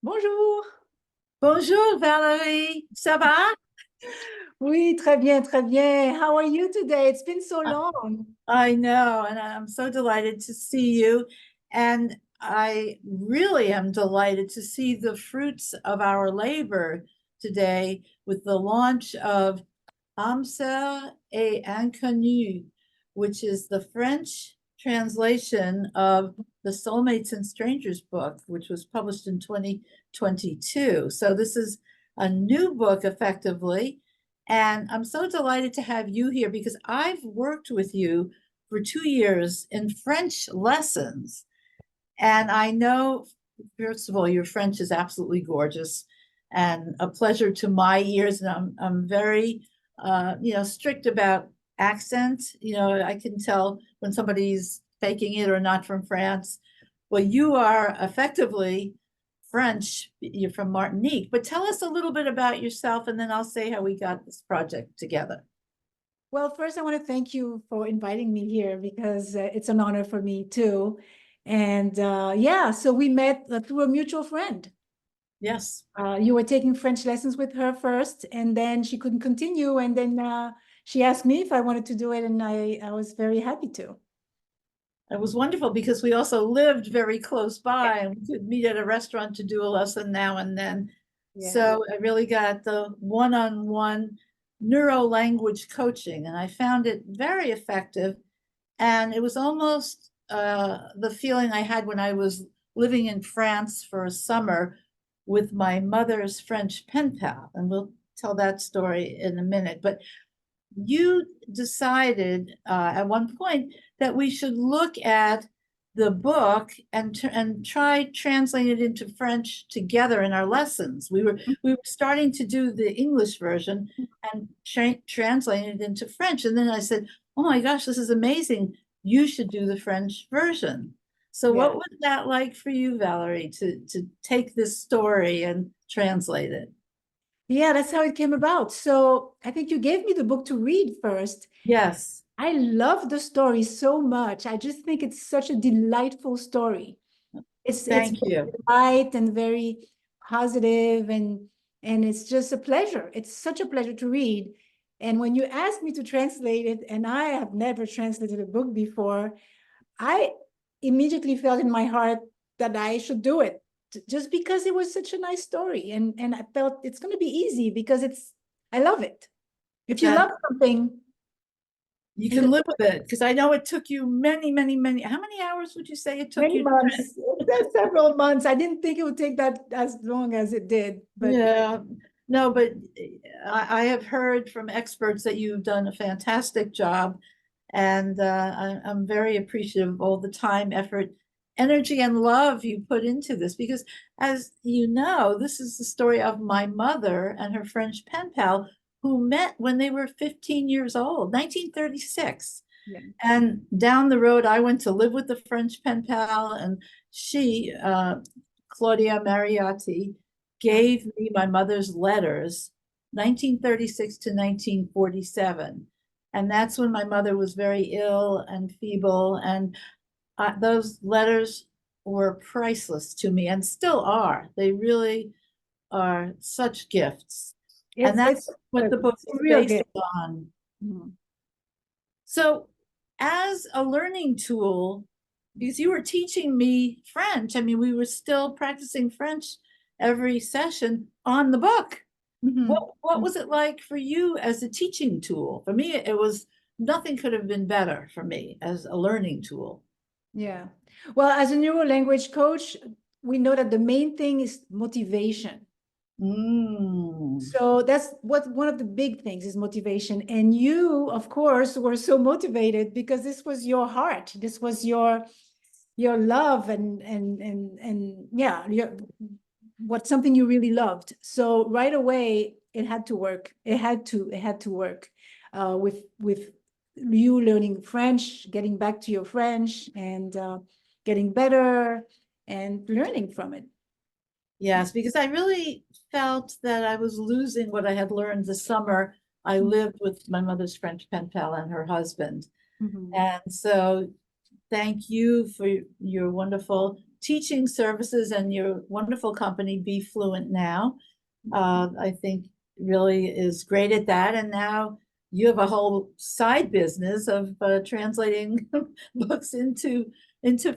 Bonjour. Bonjour Valerie, ça va? Oui, très bien, très bien. How are you today? It's been so Uh, long. I know, and I'm so delighted to see you. And I really am delighted to see the fruits of our labor today with the launch of Amser et Inconnu, which is the French translation of the Soulmates and Strangers book, which was published in 2022. So this is a new book effectively. And I'm so delighted to have you here because I've worked with you for 2 years in French lessons. And I know, first of all, your French is absolutely gorgeous and a pleasure to my ears. And I'm very, strict about accent. I can tell when somebody's faking it or not from France. Well, you are effectively French. You're from Martinique, but tell us a little bit about yourself, and then I'll say how we got this project together. Well, first, I want to thank you for inviting me here because it's an honor for me too. And yeah, so we met through a mutual friend. Yes. You were taking French lessons with her first, and then she couldn't continue. And then she asked me if I wanted to do it, and I was very happy to. It was wonderful because we also lived very close Yeah. by and we could meet at a restaurant to do a lesson now and then. Yeah. So I really got the one-on-one neuro language coaching, and I found it very effective. And it was almost the feeling I had when I was living in France for a summer with my mother's French pen pal. And we'll tell that story in a minute. But you decided at one point that we should look at the book and try translating it into French together in our lessons. We were starting to do the English version and translating it into French, and then I said, "Oh my gosh, this is amazing! You should do the French version." So, Yeah. what was that like for you, Valerie, to take this story and translate it? Yeah, that's how it came about. So I think you gave me the book to read first. Yes, I love the story so much. I just think it's such a delightful story. It's thank you. very light and very positive and it's just a pleasure. It's such a pleasure to read. And when you asked me to translate it, and I have never translated a book before, I immediately felt in my heart that I should do it just because it was such a nice story. And I felt it's going to be easy because I love it. If you That love something, you you can can live with it because I know it took you many, many, many. How many hours would you say it took many you? months, several months. I didn't think it would take that as long as it did, but Yeah, no, but I have heard from experts that you've done a fantastic job, and I'm very appreciative of all the time, effort, energy, and love you put into this. Because, as you know, this is the story of my mother and her French pen pal who met when they were 15 years old, 1936. yeah. And down the road, I went to live with the French pen pal, and she, Claudia Mariotti, Uh, gave me my mother's letters, 1936 to 1947. And that's when my mother was very ill and feeble. And those letters were priceless to me and still are. They really are such gifts. And it's that's what the book it's is a real based gift. on. Mhm. So, as a learning tool, because you were teaching me French, I mean, we were still practicing French every session on the book. Mhm. What was it like for you as a teaching tool? For me, it was nothing could have been better for me as a learning tool. Yeah. Well, as a neuro language coach, we know that the main thing is motivation. Mm. So that's what one of the big things is motivation. And you, of course, were so motivated because this was your heart. This was your love and yeah, what something you really loved. So right away it had to work. It had to work with you learning French, getting back to your French and getting better and learning from it. Yes, because I really felt that I was losing what I had learned this summer. I lived with my mother's French pen pal and her husband. Mhm. And so thank you for your wonderful teaching services and your wonderful company, Be Fluent Now, I think really is great at that. And now you have a whole side business of translating books into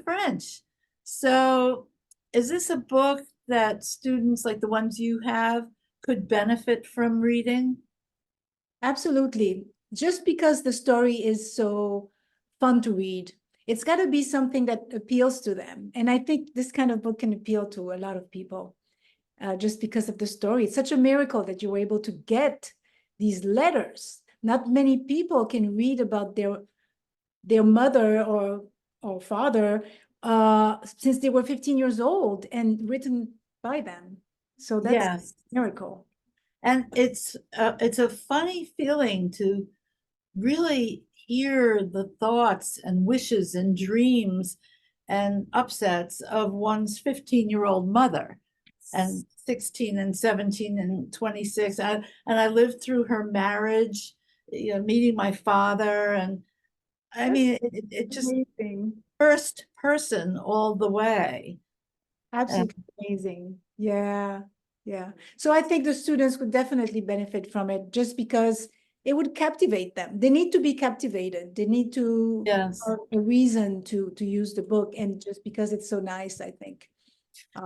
French. So is this a book that students like the ones you have could benefit from reading? Absolutely. Just because the story is so fun to read, it's got to be something that appeals to them. And I think this kind of book can appeal to a lot of people just because of the story. It's such a miracle that you were able to get these letters. Not many people can read about their mother or father since they were 15 years old and written by them. So that's Yes. a miracle. And it's a funny feeling to really hear the thoughts and wishes and dreams and upsets of one's 15-year-old mother, and 16 and 17 and 26. And I lived through her marriage, you know, meeting my father. And I mean, it just Amazing. first person all the way. Absolutely amazing. Yeah. Yeah. So I think the students would definitely benefit from it just because it would captivate them. They need to be captivated. They need to Yes. have a reason to use the book, and just because it's so nice, I think.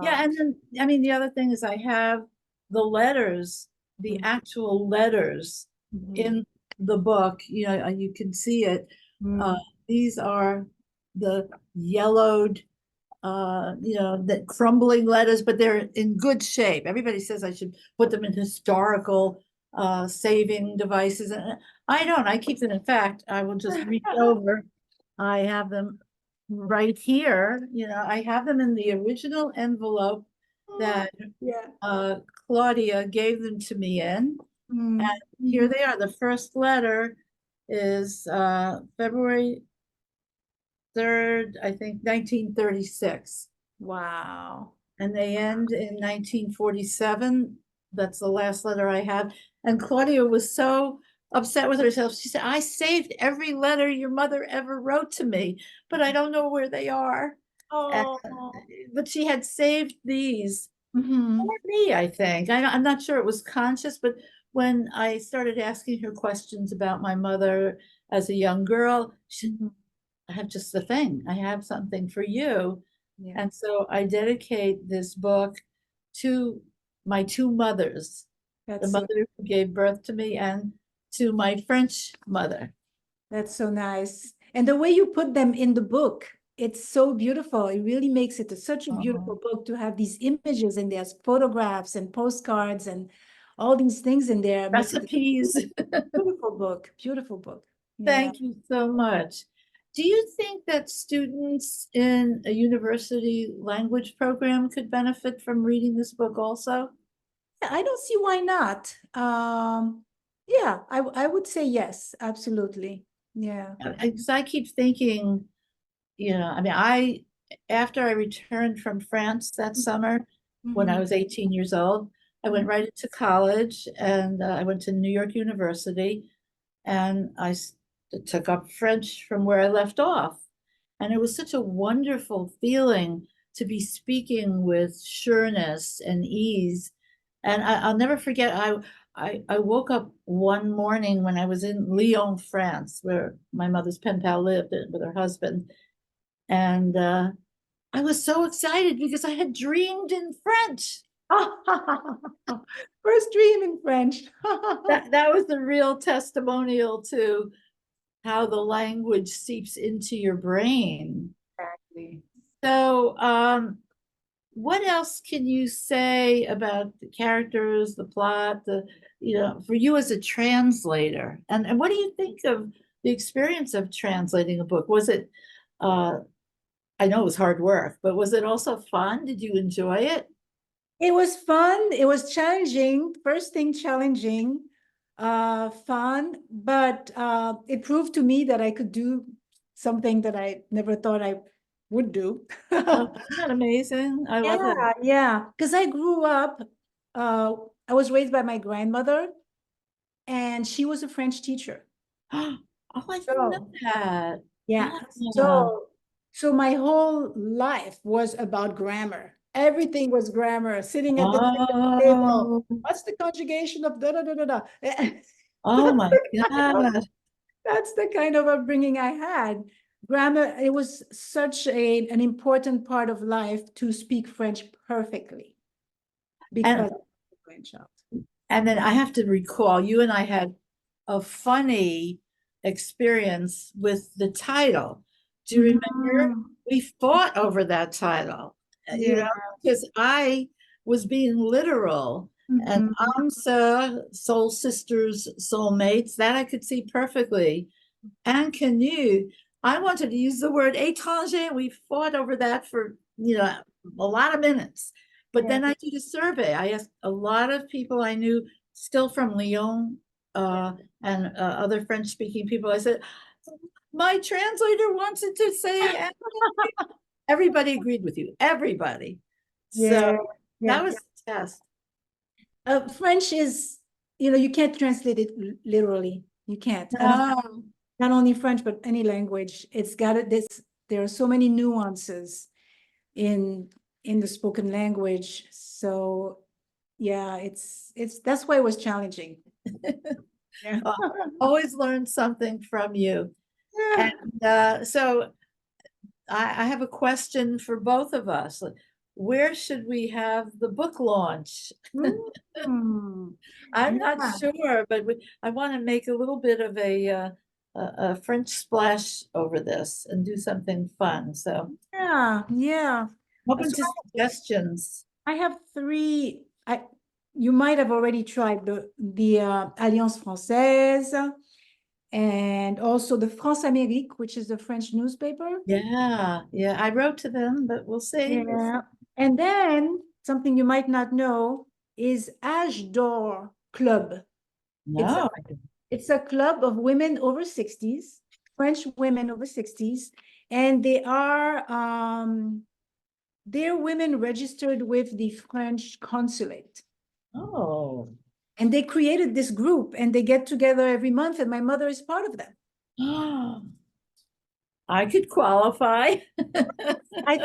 Yeah, and then I mean the other thing is I have the letters, the Mhm. actual letters Mhm. in the book. You know, you can see it. Mm. These are the yellowed, you know, the crumbling letters, but they're in good shape. Everybody says I should put them in historical saving devices, and I don't. I keep them. In fact, I will just reach over. I have them right here. You know, I have them in the original envelope that Yeah. Claudia gave them to me in. Mm. And here they are. The first letter is February 3rd, I think, 1936. Wow. And they end in 1947. That's the last letter I have. And Claudia was so upset with herself. She said, I saved every letter your mother ever wrote to me, but I don't know where they are. And, Oh. but she had saved these Mhm. for me, I think. I'm not sure it was conscious, but when I started asking her questions about my mother as a young girl, she said, Mhm. I have just the thing. I have something for you. Yeah. And so I dedicate this book to my two mothers, the That's so mother who gave birth to me and to my French mother. That's so nice. And the way you put them in the book, it's so beautiful. It really makes it such a beautiful Oh, book to have these images and there's photographs and postcards and all these things in there. Makes it a recipes. beautiful book. Beautiful book. Yeah. Thank you so much. Do you think that students in a university language program could benefit from reading this book also? I don't see why not. Yeah, I would say yes, absolutely. Yeah. Because I keep thinking, you know, I mean, after I returned from France that summer, when I Mhm. was 18 years old, I went right into college, and I went to New York University, and took up French from where I left off. And it was such a wonderful feeling to be speaking with sureness and ease. And I'll never forget, I woke up one morning when I was in Lyon, France, where my mother's pen pal lived with her husband. And I was so excited because I had dreamed in French. First dream in French. That was the real testimonial to how the language seeps into your brain. Exactly. So, what else can you say about the characters, the plot, you know, for you as a translator? And what do you think of the experience of translating a book? Was it, uh, I know it was hard work, but was it also fun? Did you enjoy it? It was fun. It was challenging. First thing, challenging, fun, but it proved to me that I could do something that I never thought I would do. Oh, isn't that amazing? I love that. Yeah, yeah. Because I grew up, uh, I was raised by my grandmother, and she was a French teacher. Oh, I didn't know So that. yeah. Ah, So So my whole life was about grammar. Everything was grammar, sitting at the table. Oh, What's the conjugation of da da da da da? oh my God. That's the kind of upbringing I had. Grammar, it was such an important part of life to speak French perfectly And because of the grandchild. And then I have to recall, you and I had a funny experience with the title. Do you remember? Mhm. We fought over that title, Yeah. because I was being literal. And Mhm. AMSA, Soul Sisters, Soulmates, that I could see perfectly. And Canoe, I wanted to use the word étranger. We fought over that for, a lot of minutes. But Yeah. then I did a survey. I asked a lot of people I knew still from Lyon and other French speaking people. I said, my translator wants it to say, and everybody agreed with you, everybody. So Yeah. that Yeah. was the test. French is, you can't translate it literally. You can't. I don't, No. not only French, but any language. It's got it. There are so many nuances in the spoken language. So yeah, that's why it was challenging. Yeah. Uh, always learn something from you. Yeah. And so I have a question for both of us. Where should we have the book launch? Mm. I'm not Yeah. sure, but I want to make a little bit of a French splash over this and do something fun. So Yeah. Yeah. open So to suggestions. I have three. You might have already tried the Alliance Française and also the France-Amerique, which is the French newspaper. Yeah, yeah. I wrote to them, but we'll see. Yeah. And then something you might not know is Âge d'Or Club. It's a No. it's a club of women over 60s, French women over 60s, and they're women registered with the French consulate. Oh. And they created this group and they get together every month, and my mother is part of them. I could qualify. I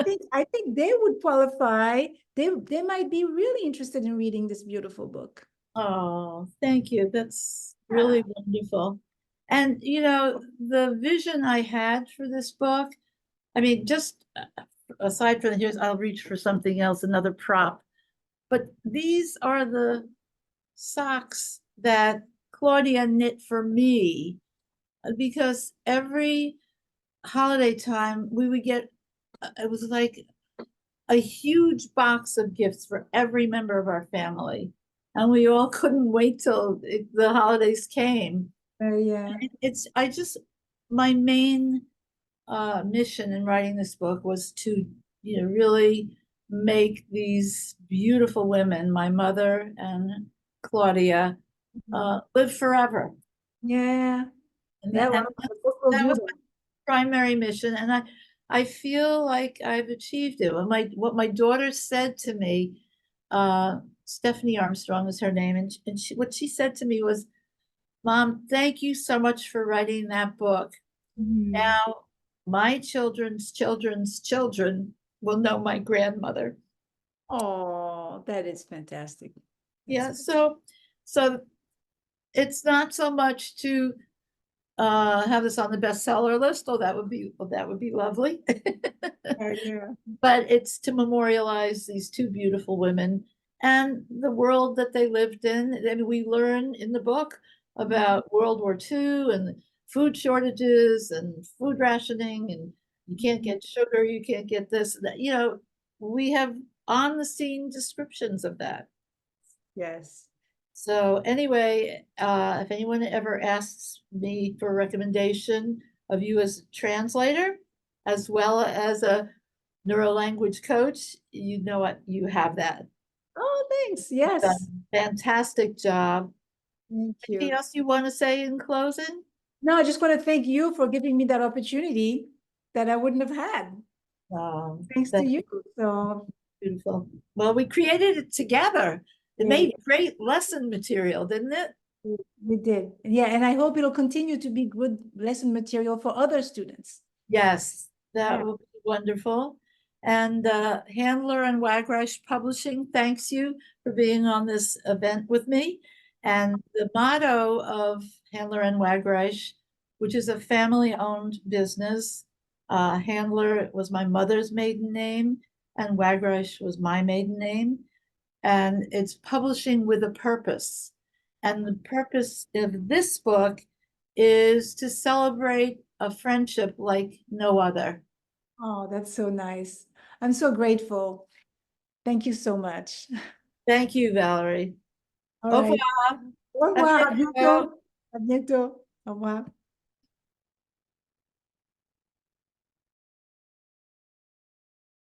think they would qualify. They might be really interested in reading this beautiful book. Oh, thank you. That's Yeah. really wonderful. And the vision I had for this book, I mean, just aside from here's, I'll reach for something else, another prop. But these are the socks that Claudia knit for me because every holiday time we would get, it was like a huge box of gifts for every member of our family. And we all couldn't wait till the holidays came. Yeah. My main mission in writing this book was to, really make these beautiful women, my mother and Claudia, live forever. Yeah. And Yeah. that, Well, and the book will that do was that. my primary mission. And I feel like I've achieved it. What my daughter said to me, Stephanie Armstrong is her name, and what she said to me was, Mom, thank you so much for writing that book. Mhm. Now, my children's children's children will know my grandmother. Oh, that is fantastic. Yeah, so it's not so much to have this on the bestseller list, oh, that would be lovely. Yeah. But it's to memorialize these two beautiful women and the world that they lived in. I mean, we learn in the book about World War II and food shortages and food rationing, and you can't get sugar, you can't get this, that, we have on the scene descriptions of that. Yes. So anyway, if anyone ever asks me for a recommendation of you as a translator, as well as a neurolanguage coach, you know what, you have that. Oh, thanks. You've done Yes. a fantastic job. Thank Anything you. else you want to say in closing? No, I just want to thank you for giving me that opportunity that I wouldn't have had. Thanks to That's you. So beautiful. Well, we created it together. It yeah, made great lesson material, didn't it? we did. Yeah, and I hope it'll continue to be good lesson material for other students. Yes, that Yeah. will be wonderful. And Handler and Wagreich Publishing thanks you for being on this event with me. And the motto of Handler and Wagreich, which is a family-owned business, Handler was my mother's maiden name, and Wagreich was my maiden name. And it's publishing with a purpose. And the purpose of this book is to celebrate a friendship like no other. Oh, that's so nice. I'm so grateful. Thank you so much. Thank you, Valerie. All Au right. revoir. Au À revoir. À bientôt. bientôt. À bientôt. Au revoir.